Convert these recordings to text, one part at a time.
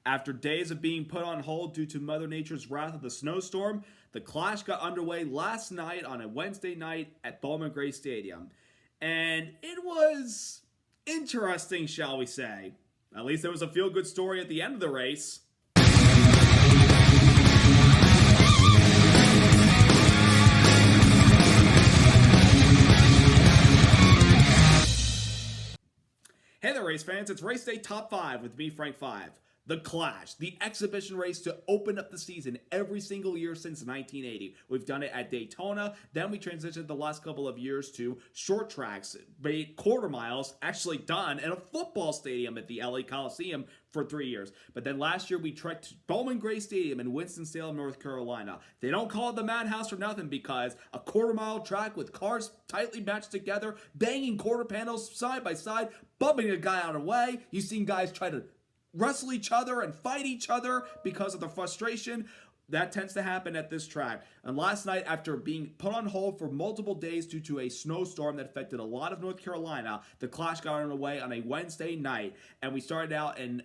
After days of being put on hold due to Mother Nature's wrath of the snowstorm, the clash got underway last night on a Wednesday night at Bowman Gray Stadium. And it was interesting, shall we say. At least there was a feel-good story at the end of the race. Hey there, race fans. It's Race Day Top 5 with me, Frank 5. The Clash, the exhibition race to open up the season every single year since 1980. We've done it at Daytona, then we transitioned the last couple of years to short tracks, quarter miles, actually done in a football stadium at the LA Coliseum for 3 years. But then last year we trekked to Bowman Gray Stadium in Winston-Salem, North Carolina. They don't call it the Madhouse for nothing because a quarter-mile track with cars tightly matched together, banging quarter panels side by side, bumping a guy out of the way. You've seen guys try to wrestle each other and fight each other because of the frustration. That tends to happen at this track. And last night, after being put on hold for multiple days due to a snowstorm that affected a lot of North Carolina, the Clash got underway on a Wednesday night. And we started out in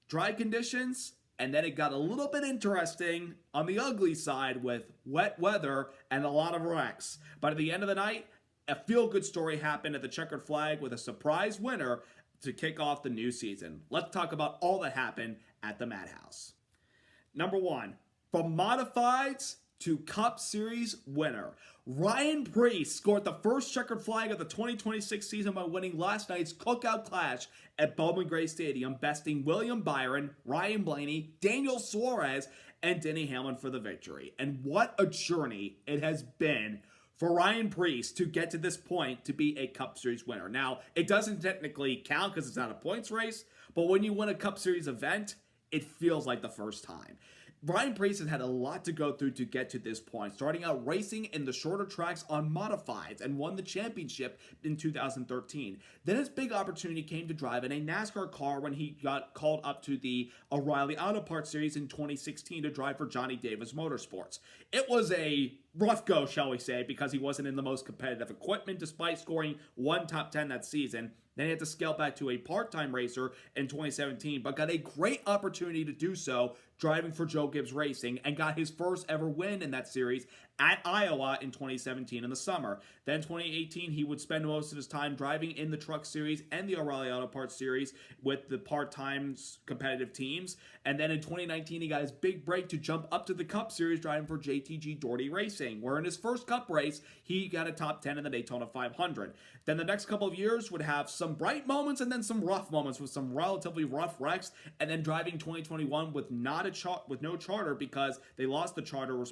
dry conditions, and then it got a little bit interesting on the ugly side with wet weather and a lot of wrecks. But at the end of the night, a feel-good story happened at the checkered flag with a surprise winner to kick off the new season. Let's talk about all that happened at the Madhouse. Number 1, from modifieds to Cup Series winner, Ryan Preece scored the first checkered flag of the 2026 season by winning last night's CookOut Clash at Bowman Gray Stadium, besting William Byron, Ryan Blaney, Daniel Suarez, and Denny Hamlin for the victory. And what a journey it has been for Ryan Preece to get to this point to be a Cup Series winner. Now, it doesn't technically count because it's not a points race, but when you win a Cup Series event, it feels like the first time. Ryan Preece has had a lot to go through to get to this point, starting out racing in the shorter tracks on modifieds and won the championship in 2013. Then his big opportunity came to drive in a NASCAR car when he got called up to the O'Reilly Auto Parts Series in 2016 to drive for Johnny Davis Motorsports. It was a rough go, shall we say, because he wasn't in the most competitive equipment despite scoring one top 10 that season. Then he had to scale back to a part-time racer in 2017, but got a great opportunity to do so driving for Joe Gibbs Racing and got his first ever win in that series at Iowa in 2017 in the summer. Then 2018, he would spend most of his time driving in the Truck Series and the O'Reilly Auto Parts Series with the part-time competitive teams. And then in 2019, he got his big break to jump up to the Cup Series driving for JTG Doherty Racing, where in his first Cup race, he got a top 10 in the Daytona 500. Then the next couple of years would have some bright moments and then some rough moments with some relatively rough wrecks, and then driving 2021 with no charter because they lost the charter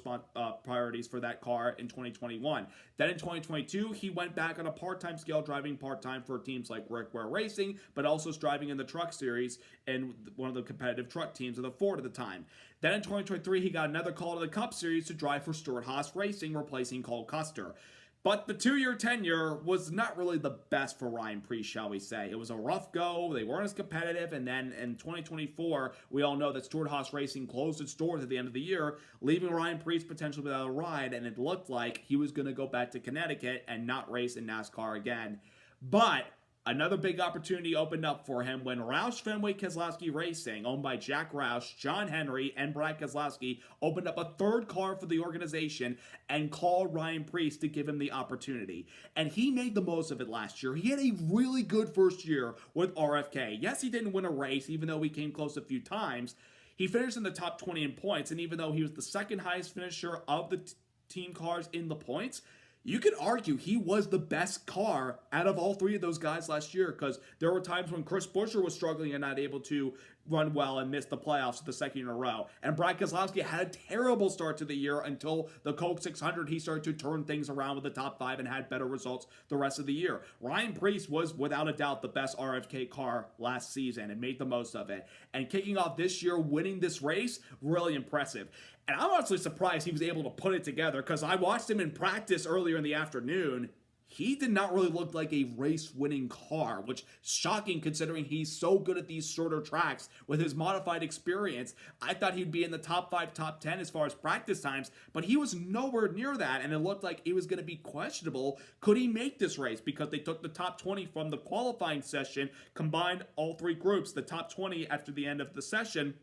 priorities for that car in 2021. Then in 2022, he went back on a part-time scale, driving part-time for teams like Rick Ware Racing, but also driving in the Truck Series and one of the competitive truck teams of the Ford at the time. Then in 2023, he got another call to the Cup Series to drive for Stewart-Haas Racing, replacing Cole Custer. But the 2-year tenure was not really the best for Ryan Preece, shall we say. It was a rough go. They weren't as competitive. And then in 2024, we all know that Stewart-Haas Racing closed its doors at the end of the year, leaving Ryan Preece potentially without a ride. And it looked like he was going to go back to Connecticut and not race in NASCAR again. But another big opportunity opened up for him when Roush Fenway Keselowski Racing, owned by Jack Roush, John Henry, and Brad Keselowski, opened up a third car for the organization and called Ryan Preece to give him the opportunity. And he made the most of it last year. He had a really good first year with RFK. Yes, he didn't win a race, even though he came close a few times. He finished in the top 20 in points, and even though he was the second highest finisher of the team cars in the points, you could argue he was the best car out of all three of those guys last year, because there were times when Chris Buescher was struggling and not able to run well and missed the playoffs for the second year in a row. And Brad Keselowski had a terrible start to the year until the Coke 600. He started to turn things around with the top 5 and had better results the rest of the year. Ryan Preece was without a doubt the best RFK car last season and made the most of it. And kicking off this year, winning this race, really impressive. And I'm honestly surprised he was able to put it together, because I watched him in practice earlier in the afternoon. He did not really look like a race-winning car, which is shocking considering he's so good at these shorter tracks with his modified experience. I thought he'd be in the top 5, top 10 as far as practice times, but he was nowhere near that, and it looked like it was going to be questionable. Could he make this race? Because they took the top 20 from the qualifying session, combined all three groups, the top 20 after the end of the session,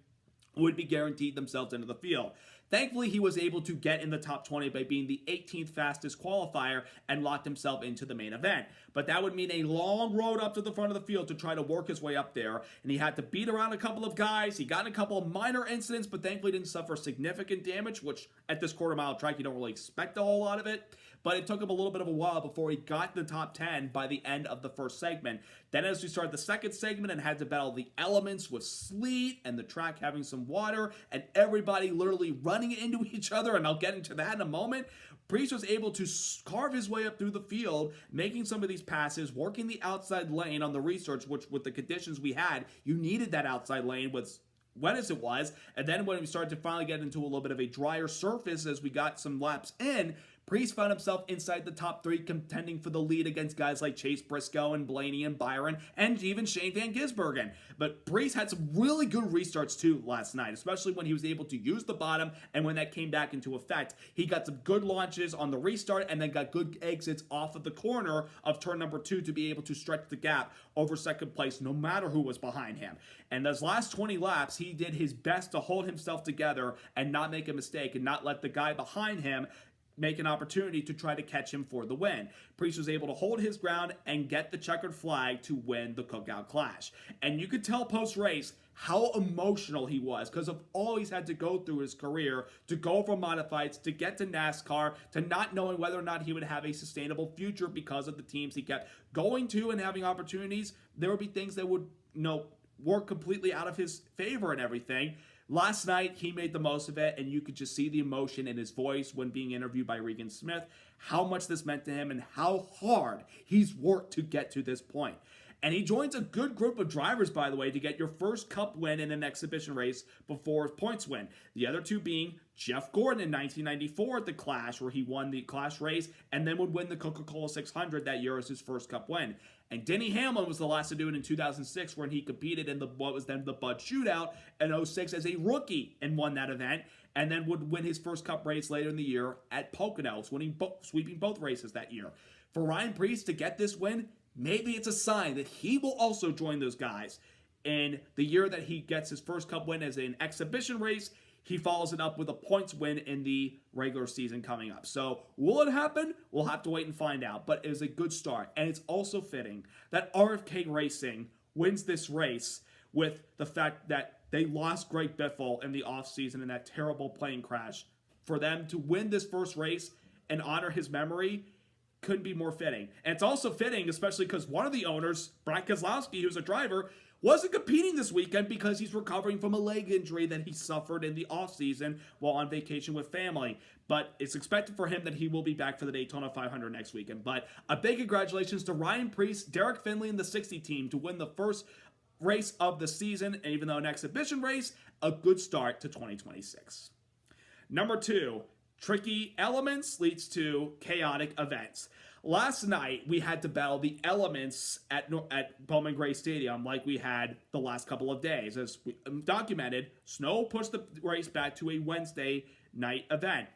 would be guaranteed themselves into the field. Thankfully, he was able to get in the top 20 by being the 18th fastest qualifier and locked himself into the main event. But that would mean a long road up to the front of the field to try to work his way up there. And he had to beat around a couple of guys. He got in a couple of minor incidents, but thankfully didn't suffer significant damage, which at this quarter-mile track, you don't really expect a whole lot of it. But it took him a little bit of a while before he got in the top 10 by the end of the first segment. Then as we started the second segment and had to battle the elements with sleet and the track having some water and everybody literally running into each other, and I'll get into that in a moment, Preece was able to carve his way up through the field, making some of these passes, working the outside lane on the research, which with the conditions we had, you needed that outside lane with wet as it was. And then when we started to finally get into a little bit of a drier surface as we got some laps in, Preece found himself inside the top 3, contending for the lead against guys like Chase Briscoe and Blaney and Byron and even Shane Van Gisbergen. But Preece had some really good restarts too last night, especially when he was able to use the bottom, and when that came back into effect, he got some good launches on the restart and then got good exits off of the corner of turn number 2 to be able to stretch the gap over second place no matter who was behind him. And those last 20 laps, he did his best to hold himself together and not make a mistake and not let the guy behind him make an opportunity to try to catch him for the win. Preece was able to hold his ground and get the checkered flag to win the Cookout Clash. And you could tell post-race how emotional he was because of all he's had to go through his career to go from modifieds, to get to NASCAR, to not knowing whether or not he would have a sustainable future because of the teams he kept going to and having opportunities. There would be things that would, work completely out of his favor and everything. Last night, he made the most of it, and you could just see the emotion in his voice when being interviewed by Regan Smith, how much this meant to him and how hard he's worked to get to this point. And he joins a good group of drivers, by the way, to get your first Cup win in an exhibition race before points win. The other two being Jeff Gordon in 1994 at the Clash, where he won the Clash race and then would win the Coca-Cola 600 that year as his first Cup win. And Denny Hamlin was the last to do it in 2006 when he competed in what was then the Bud Shootout in 06 as a rookie and won that event, and then would win his first Cup race later in the year at Poconos, sweeping both races that year. For Ryan Preece to get this win, maybe it's a sign that he will also join those guys. In the year that he gets his first Cup win as an exhibition race, he follows it up with a points win in the regular season coming up. So will it happen? We'll have to wait and find out. But it is a good start. And it's also fitting that RFK Racing wins this race with the fact that they lost Greg Biffle in the offseason in that terrible plane crash. For them to win this first race and honor his memory couldn't be more fitting. And it's also fitting, especially because one of the owners, Brad Keselowski, who's a driver, wasn't competing this weekend because he's recovering from a leg injury that he suffered in the offseason while on vacation with family. But it's expected for him that he will be back for the Daytona 500 next weekend. But a big congratulations to Ryan Preece, Derek Finley, and the 60 team to win the first race of the season. And even though an exhibition race, a good start to 2026. Number 2, tricky elements leads to chaotic events. Last night, we had to battle the elements at Bowman Gray Stadium like we had the last couple of days. As we documented, snow pushed the race back to a Wednesday night event.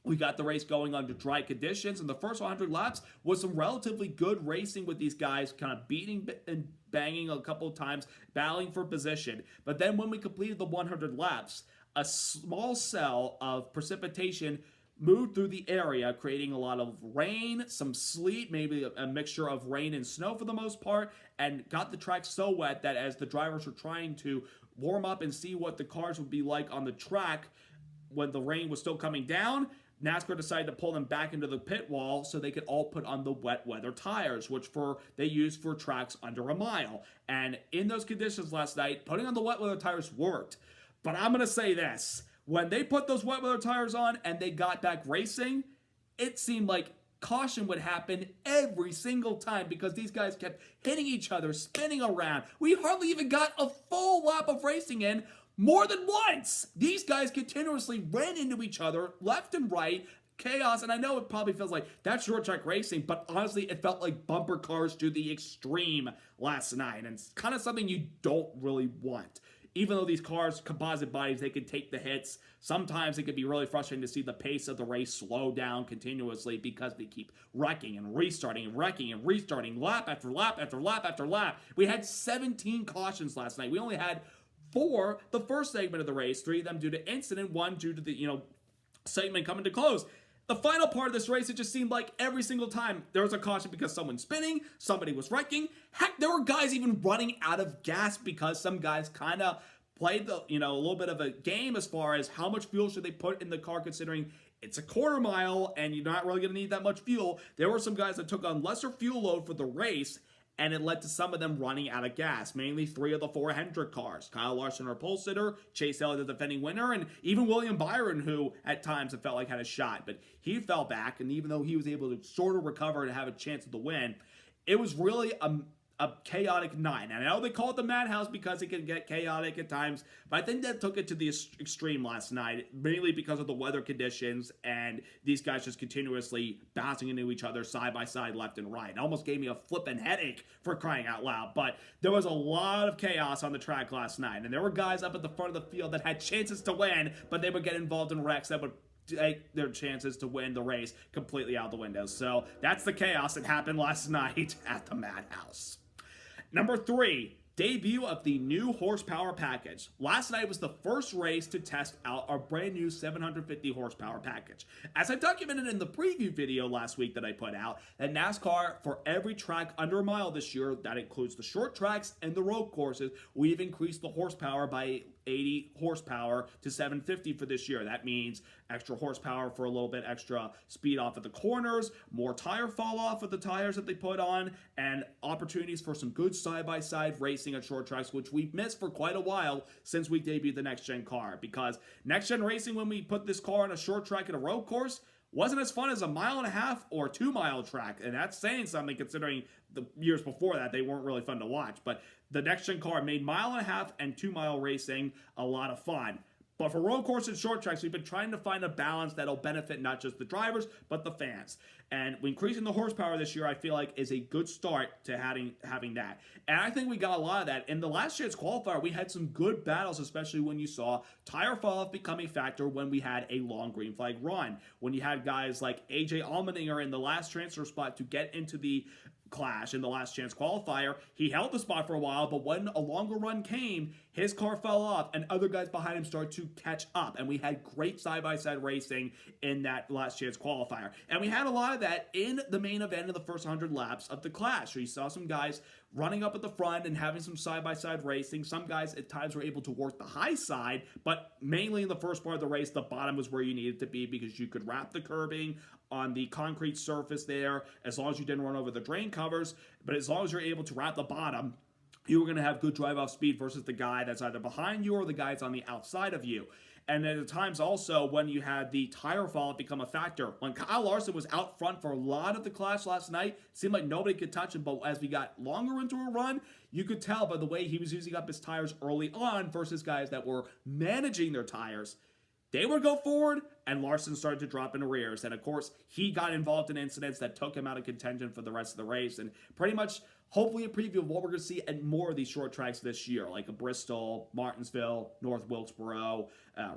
We got the race going under dry conditions, and the first 100 laps was some relatively good racing with these guys kind of beating and banging a couple of times, battling for position. But then when we completed the 100 laps, a small cell of precipitation moved through the area, creating a lot of rain, some sleet, maybe a mixture of rain and snow for the most part, and got the track so wet that as the drivers were trying to warm up and see what the cars would be like on the track when the rain was still coming down, NASCAR decided to pull them back into the pit wall so they could all put on the wet weather tires, which they use for tracks under a mile. And in those conditions last night, putting on the wet weather tires worked. But I'm going to say this. When they put those wet weather tires on and they got back racing, it seemed like caution would happen every single time because these guys kept hitting each other, spinning around. We hardly even got a full lap of racing in more than once. These guys continuously ran into each other left and right. Chaos, and I know it probably feels like that's short track racing, but honestly, it felt like bumper cars to the extreme last night, and it's kind of something you don't really want. Even though these cars, composite bodies, they can take the hits, sometimes it can be really frustrating to see the pace of the race slow down continuously because they keep wrecking and restarting and wrecking and restarting lap after lap after lap after lap. We had 17 cautions last night. We only had for the first segment of the race, 3 of them due to incident, 1 due to the, segment coming to close. The final part of this race, it just seemed like every single time there was a caution because someone's spinning, somebody was wrecking. Heck, there were guys even running out of gas because some guys kind of played a little bit of a game as far as how much fuel should they put in the car, considering it's a quarter mile and you're not really going to need that much fuel. There were some guys that took on lesser fuel load for the race, and it led to some of them running out of gas, mainly 3 of the 4 Hendrick cars. Kyle Larson, our pole sitter, Chase Elliott, the defending winner, and even William Byron, who at times it felt like had a shot. But he fell back, and even though he was able to sort of recover and have a chance of the win, it was really a chaotic night. And I know they call it the Madhouse because it can get chaotic at times, but I think that took it to the extreme last night, mainly because of the weather conditions and these guys just continuously bouncing into each other side by side, left and right. It almost gave me a flippin' headache, for crying out loud. But there was a lot of chaos on the track last night, and there were guys up at the front of the field that had chances to win, but they would get involved in wrecks that would take their chances to win the race completely out the window. So that's the chaos that happened last night at the Madhouse. Number 3, debut of the new horsepower package. Last night was the first race to test out our brand new 750 horsepower package. As I documented in the preview video last week that I put out, that NASCAR, for every track under a mile this year, that includes the short tracks and the road courses, we've increased the horsepower by 80 horsepower to 750 for this year. That means extra horsepower for a little bit extra speed off at the corners, more tire fall off with the tires that they put on, and opportunities for some good side-by-side racing at short tracks, which we've missed for quite a while since we debuted the next-gen car. Because next-gen racing, when we put this car on a short track at a road course, wasn't as fun as a 1.5 or 2 mile track, and that's saying something considering the years before that they weren't really fun to watch. But the next-gen car made 1.5 and 2 mile racing a lot of fun. But for road courses and short tracks, we've been trying to find a balance that'll benefit not just the drivers, but the fans. And increasing the horsepower this year, I feel like, is a good start to having that. And I think we got a lot of that. In the Last Chance Qualifier, we had some good battles, especially when you saw tire fall-off become a factor when we had a long green flag run. When you had guys like A.J. Allmendinger in the last transfer spot to get into the clash in the Last Chance Qualifier, he held the spot for a while, but when a longer run came, his car fell off and other guys behind him started to catch up, and we had great side-by-side racing in that Last Chance Qualifier. And we had a lot of that in the main event of the first 100 laps of the clash, where you saw some guys running up at the front and having some side-by-side racing. Some guys at times were able to work the high side, but mainly in the first part of the race, the bottom was where you needed to be because you could wrap the curbing on the concrete surface there, as long as you didn't run over the drain covers. But as long as you're able to wrap the bottom, you were going to have good drive-off speed versus the guy that's either behind you or the guy that's on the outside of you. And at times also when you had the tire fall become a factor. When Kyle Larson was out front for a lot of the clash last night, it seemed like nobody could touch him, but as we got longer into a run, you could tell by the way he was using up his tires early on versus guys that were managing their tires. They would go forward, and Larson started to drop in arrears. And, of course, he got involved in incidents that took him out of contention for the rest of the race. And pretty much, hopefully, a preview of what we're going to see at more of these short tracks this year, like a Bristol, Martinsville, North Wilkesboro,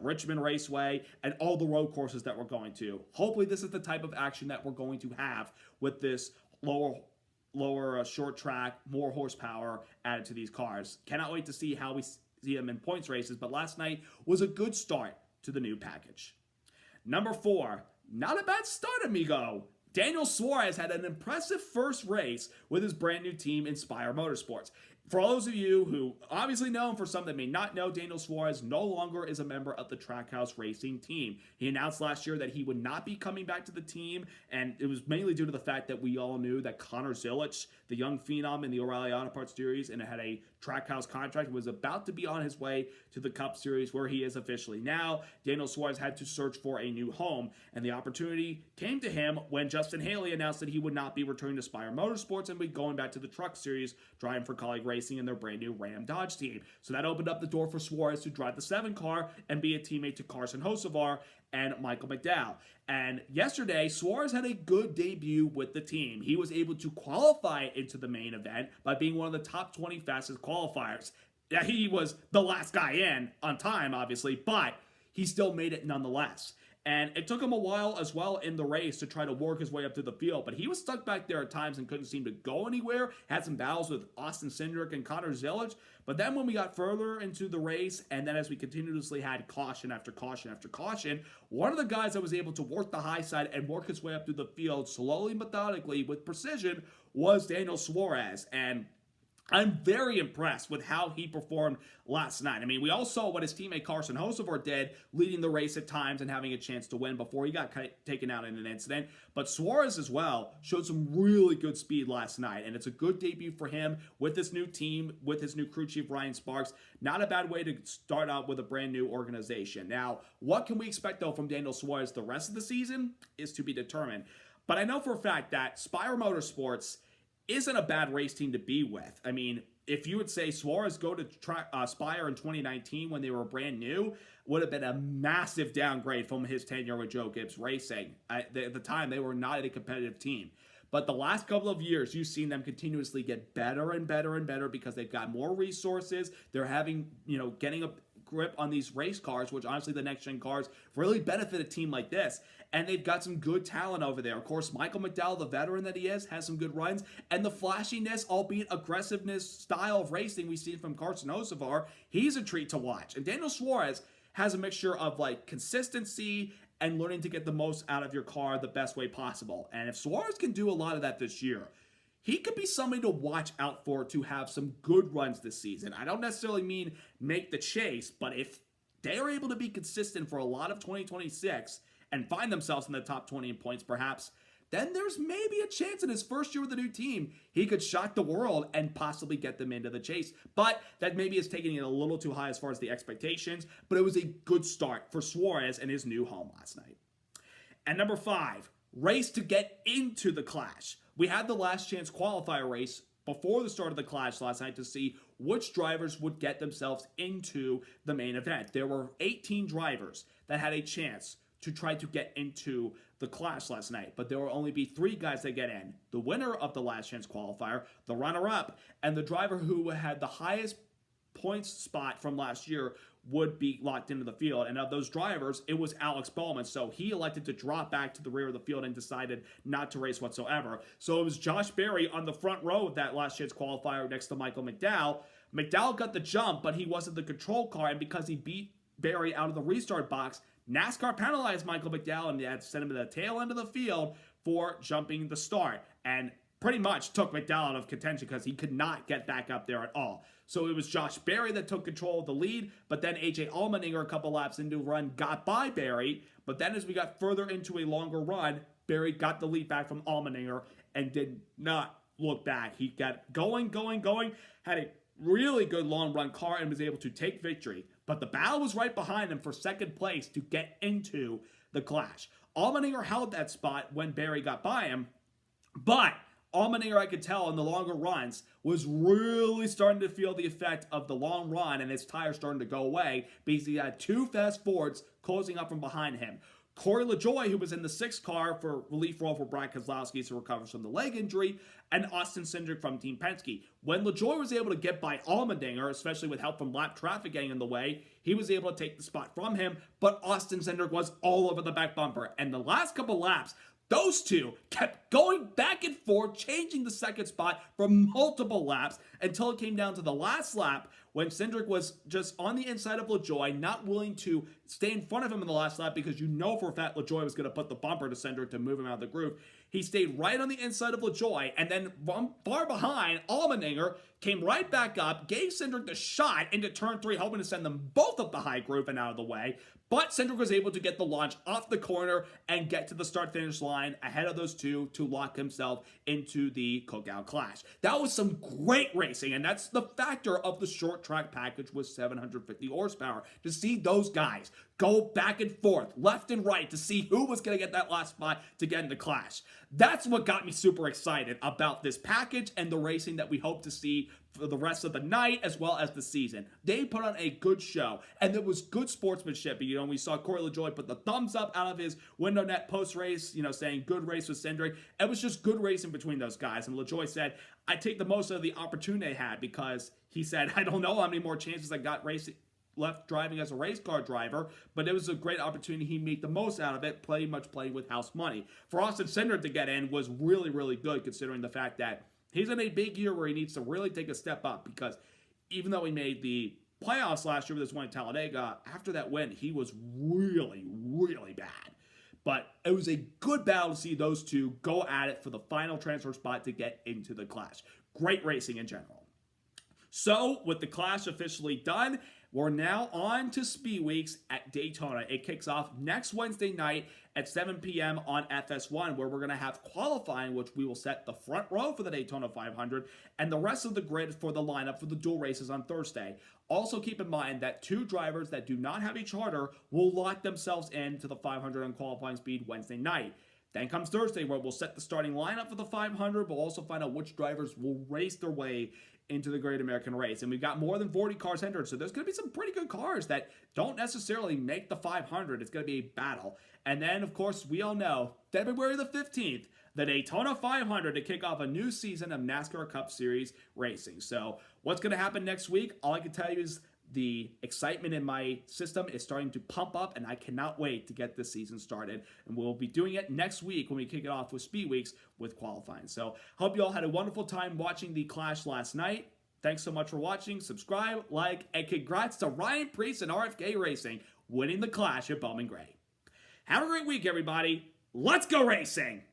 Richmond Raceway, and all the road courses that we're going to. Hopefully, this is the type of action that we're going to have with this lower short track, more horsepower added to these cars. Cannot wait to see how we see them in points races, but last night was a good start to the new package. Number 4, not a bad start, amigo. Daniel Suarez had an impressive first race with his brand new team, Inspire Motorsports. For all those of you who obviously know him, for some that may not know, Daniel Suarez no longer is a member of the Trackhouse Racing team. He announced last year that he would not be coming back to the team, and it was mainly due to the fact that we all knew that Connor Zilisch, the young phenom in the O'Reilly Auto Parts Series, and had a Trackhouse contract, was about to be on his way to the Cup Series, where he is officially now. Daniel Suarez had to search for a new home, and the opportunity came to him when Justin Haley announced that he would not be returning to Spire Motorsports and be going back to the Truck Series, driving for Colleague Racing in their brand new Ram Dodge team. So that opened up the door for Suarez to drive the 7 car and be a teammate to Carson Hocevar and Michael McDowell. And yesterday, Suarez had a good debut with the team. He was able to qualify into the main event by being one of the top 20 fastest qualifiers. Yeah, he was the last guy in on time, obviously, but he still made it nonetheless. And it took him a while as well in the race to try to work his way up to the field, but he was stuck back there at times and couldn't seem to go anywhere. Had some battles with Austin Cindric and Connor Zilic. But then when we got further into the race, and then as we continuously had caution after caution after caution, one of the guys that was able to work the high side and work his way up through the field slowly, methodically, with precision was Daniel Suarez. And I'm very impressed with how he performed last night. I mean, we all saw what his teammate Carson Hocevar did, leading the race at times and having a chance to win before he got taken out in an incident. But Suarez as well showed some really good speed last night, and it's a good debut for him with this new team, with his new crew chief Ryan Sparks. Not a bad way to start out with a brand new organization. Now, what can we expect, though, from Daniel Suarez the rest of the season is to be determined. But I know for a fact that Spire Motorsports isn't a bad race team to be with. I mean, if you would say Suarez go to Spire in 2019 when they were brand new, would have been a massive downgrade from his tenure with Joe Gibbs Racing. At the time, they were not a competitive team. But the last couple of years, you've seen them continuously get better and better and better because they've got more resources. They're having, getting a grip on these race cars, which honestly the next-gen cars really benefit a team like this. And they've got some good talent over there. Of course, Michael McDowell, the veteran that he is, has some good runs. And the flashiness, albeit aggressiveness style of racing we've seen from Carson Hocevar, he's a treat to watch. And Daniel Suarez has a mixture of consistency and learning to get the most out of your car the best way possible. And if Suarez can do a lot of that this year, he could be somebody to watch out for to have some good runs this season. I don't necessarily mean make the chase, but if they are able to be consistent for a lot of 2026 and find themselves in the top 20 in points perhaps, then there's maybe a chance in his first year with a new team, he could shock the world and possibly get them into the chase. But that maybe is taking it a little too high as far as the expectations, but it was a good start for Suarez and his new home last night. And number 5, race to get into the Clash. We had the Last Chance Qualifier race before the start of the Clash last night to see which drivers would get themselves into the main event. There were 18 drivers that had a chance to try to get into the Clash last night, but there will only be 3 guys that get in. The winner of the Last Chance Qualifier, the runner-up, and the driver who had the highest points spot from last year would be locked into the field. And of those drivers, it was Alex Bowman. So he elected to drop back to the rear of the field and decided not to race whatsoever. So it was Josh Berry on the front row of that Last Chance Qualifier next to Michael McDowell. McDowell got the jump, but he wasn't the control car. And because he beat Berry out of the restart box, NASCAR penalized Michael McDowell and they had to send him to the tail end of the field for jumping the start. And pretty much took McDowell out of contention because he could not get back up there at all. So it was Josh Berry that took control of the lead, but then AJ Allmendinger a couple laps into the run got by Berry, but then as we got further into a longer run, Berry got the lead back from Allmendinger and did not look back. He got going, had a really good long run car and was able to take victory, but the battle was right behind him for second place to get into the Clash. Allmendinger held that spot when Berry got by him, but Allmendinger, I could tell in the longer runs, was really starting to feel the effect of the long run and his tires starting to go away because he had 2 fast Fords closing up from behind him. Corey LaJoie, who was in the 6th car for relief role for Brad Keselowski, who recovers from the leg injury, and Austin Cindric from Team Penske. When LaJoie was able to get by Allmendinger, especially with help from lap traffic getting in the way, he was able to take the spot from him, but Austin Cindric was all over the back bumper. And the last couple laps, those two kept going back and forth, changing the second spot for multiple laps until it came down to the last lap when Cindric was just on the inside of LaJoie, not willing to stay in front of him in the last lap because you know for a fact LaJoie was going to put the bumper to Cindric to move him out of the groove. He stayed right on the inside of LaJoie, and then from far behind, Allmendinger came right back up, gave Cindric the shot into turn 3, hoping to send them both up the high groove and out of the way. But Cindric was able to get the launch off the corner and get to the start-finish line ahead of those two to lock himself into the CookOut Clash. That was some great racing, and that's the factor of the short track package with 750 horsepower. To see those guys go back and forth, left and right, to see who was going to get that last spot to get in the Clash. That's what got me super excited about this package and the racing that we hope to see for the rest of the night as well as the season. They put on a good show, and it was good sportsmanship. You know, we saw Corey LaJoie put the thumbs up out of his window net post-race, saying good race with Cindric. It was just good racing between those guys, and LaJoie said, I take the most of the opportunity they had because he said, I don't know how many more chances I got racing left driving as a race car driver, but it was a great opportunity. He made the most out of it, pretty much playing with house money. For Austin Cindric to get in was really, really good, considering the fact that he's in a big year where he needs to really take a step up, because even though he made the playoffs last year with his win at Talladega, after that win, he was really, really bad. But it was a good battle to see those two go at it for the final transfer spot to get into the Clash. Great racing in general. So, with the Clash officially done, we're now on to Speed Weeks at Daytona. It kicks off next Wednesday night at 7 p.m. on FS1, where we're going to have qualifying, which we will set the front row for the Daytona 500, and the rest of the grid for the lineup for the dual races on Thursday. Also keep in mind that 2 drivers that do not have a charter will lock themselves into the 500 on qualifying speed Wednesday night. Then comes Thursday, where we'll set the starting lineup for the 500. We'll also find out which drivers will race their way into the Great American Race. And we've got more than 40 cars entered, so there's going to be some pretty good cars that don't necessarily make the 500. It's going to be a battle. And then, of course, we all know, February the 15th, the Daytona 500 to kick off a new season of NASCAR Cup Series racing. So what's going to happen next week? All I can tell you is the excitement in my system is starting to pump up, and I cannot wait to get this season started. And we'll be doing it next week when we kick it off with Speed Weeks with qualifying. So hope you all had a wonderful time watching the Clash last night. Thanks so much for watching. Subscribe, like, and congrats to Ryan Preece and RFK Racing winning the Clash at Bowman Gray. Have a great week, everybody. Let's go racing!